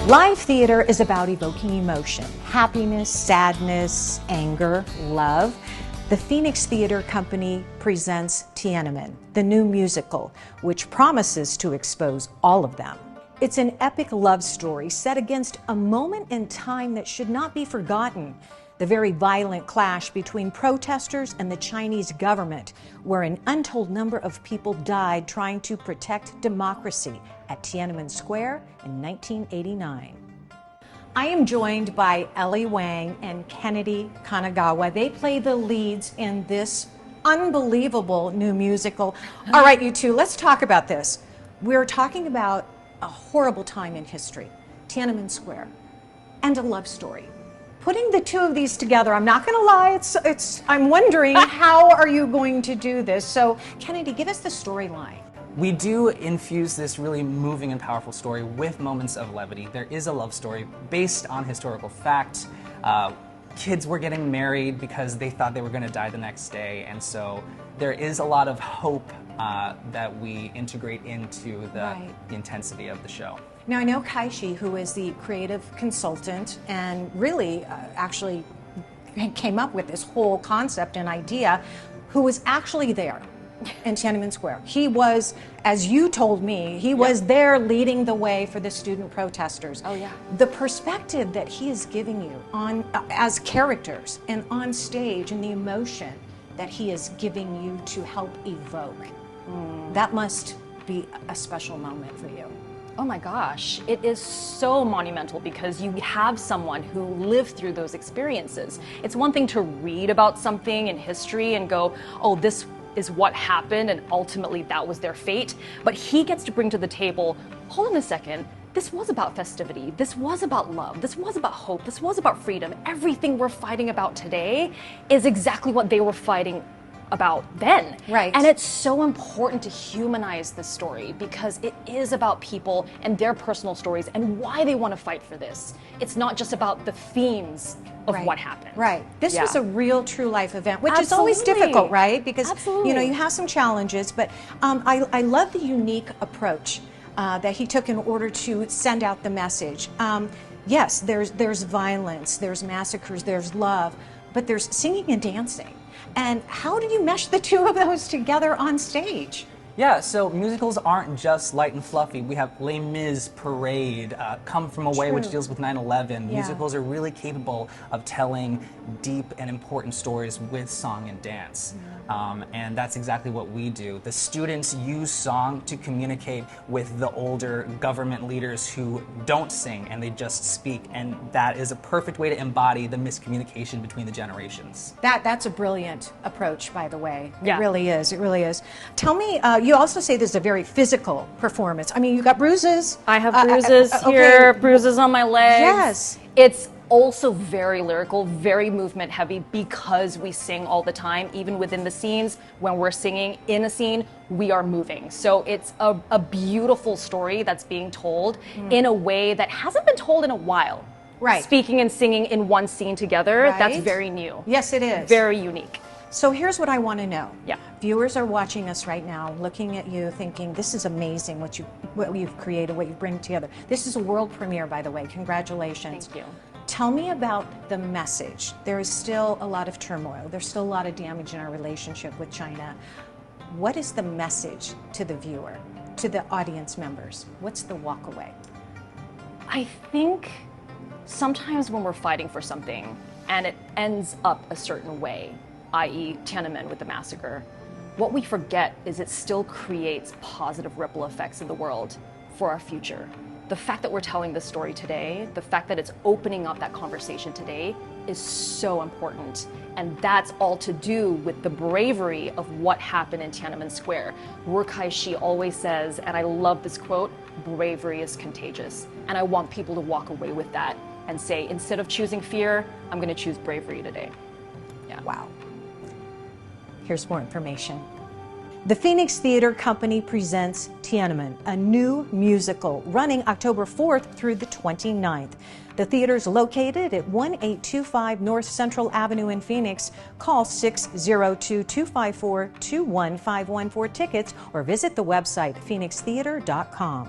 Live theater is about evoking emotion, happiness, sadness, anger, love. The Phoenix Theater Company presents Tiananmen, the new musical, which promises to expose all of them. It's an epic love story set against a moment in time that should not be forgotten. The very violent clash between protesters and the Chinese government, where an untold number of people died trying to protect democracy at Tiananmen Square in 1989. I am joined by Ellie Wang and Kennedy Kanagawa. They play the leads in this unbelievable new musical. All right, you two, let's talk about this. We're talking about a horrible time in history, Tiananmen Square, and a love story. Putting the two of these together, I'm not going to lie, I'm wondering how are you going to do this? So, Kennedy, give us the storyline. We do infuse this really moving and powerful story with moments of levity. There is a love story based on historical fact. Kids were getting married because they thought they were going to die the next day, and so there is a lot of hope that we integrate into the intensity of the show. Now, I know Kai-Shi, who is the creative consultant and really actually came up with this whole concept and idea, who was actually there in Tiananmen Square. He was, as you told me, he was there leading the way for the student protesters. Oh yeah. The perspective that he is giving you on as characters and on stage, and the emotion that he is giving you to help evoke, that must be a special moment for you. Oh my gosh, it is so monumental because you have someone who lived through those experiences. It's one thing to read about something in history and go, oh, this is what happened and ultimately that was their fate. But he gets to bring to the table, hold on a second, this was about festivity, this was about love, this was about hope, this was about freedom. Everything we're fighting about today is exactly what they were fighting about then. Right. And it's so important to humanize this story because it is about people and their personal stories and why they want to fight for this. It's not just about the themes of what happened. Right. This was a real true life event, which is Absolutely. always difficult, right? Because Absolutely. you know, you have some challenges, but I love the unique approach that he took in order to send out the message. Yes, there's violence, there's massacres, there's love, but there's singing and dancing. And how do you mesh the two of those together on stage? Yeah, so musicals aren't just light and fluffy. We have Les Mis, Parade, Come From Away, which deals with 9/11. Yeah. Musicals are really capable of telling deep and important stories with song and dance. And that's exactly what we do. The students use song to communicate with the older government leaders who don't sing and they just speak. And that is a perfect way to embody the miscommunication between the generations. That's a brilliant approach, by the way. Yeah. It really is. It really is. Tell me, you also say this is a very physical performance. I mean, you got bruises. I have bruises here, bruises on my legs. Yes. It's also very lyrical, very movement heavy because we sing all the time, even within the scenes. When we're singing in a scene, we are moving. So it's a beautiful story that's being told in a way that hasn't been told in a while. Right. Speaking and singing in one scene together, that's Right. very new. Yes, it is. Very unique. So here's what I want to know. Yeah. Viewers are watching us right now, looking at you, thinking, this is amazing what you've created, what you bring together. This is a world premiere, by the way. Congratulations. Thank you. Tell me about the message. There is still a lot of turmoil. There's still a lot of damage in our relationship with China. What is the message to the viewer, to the audience members? What's the walkaway? I think sometimes when we're fighting for something and it ends up a certain way, i.e. Tiananmen with the massacre, what we forget is it still creates positive ripple effects in the world for our future. The fact that we're telling this story today, the fact that it's opening up that conversation today is so important. And that's all to do with the bravery of what happened in Tiananmen Square. Wu Kai-shi always says, and I love this quote, bravery is contagious. And I want people to walk away with that and say, instead of choosing fear, I'm gonna choose bravery today. Yeah. Wow. Here's more information. The Phoenix Theater Company presents Tiananmen, a new musical running October 4th through the 29th. The theater is located at 1825 North Central Avenue in Phoenix. Call 602-254-2151 for tickets or visit the website phoenixtheater.com.